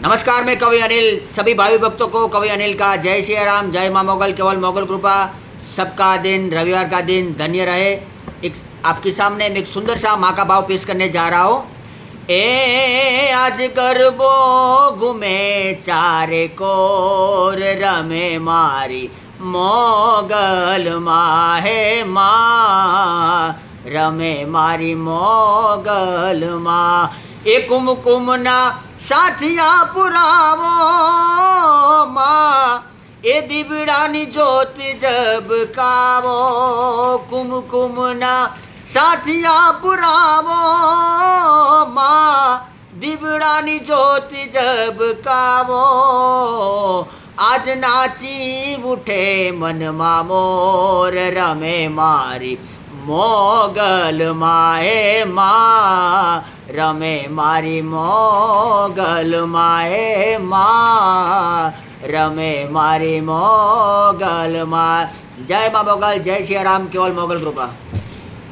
नमस्कार, मैं कवि अनिल। सभी भाई भक्तों को कवि अनिल का जय श्री राम, जय माँ मोगल, केवल मोगल कृपा। सबका दिन, रविवार का दिन धन्य रहे। एक आपके सामने मैं एक सुंदर सा माँ का भाव पेश करने जा रहा हूँ। ए आज गरबो घूमे चारे कोर, रमे मारी मोगल माँ है माँ, रमे मारी मोगल माँ। ए कुमकुमना સાથિયા પુરાવો માં, એ દીવડાની જ્યોતિ ઝબકાવો। કુમકુમના સાથિયા પુરાવો માં, દીવડાની જ્યોતિ ઝબકાવો। આજ નાચી ઉઠે મનમાં મોર, રમે મારી મોગલ માએ માં, રમે મારી મોગલ માએ માં, રમે મારી મોગલ માં। જય મા મોગલ, જય શ્રી રામ, કેવલ મોગલ કૃપા।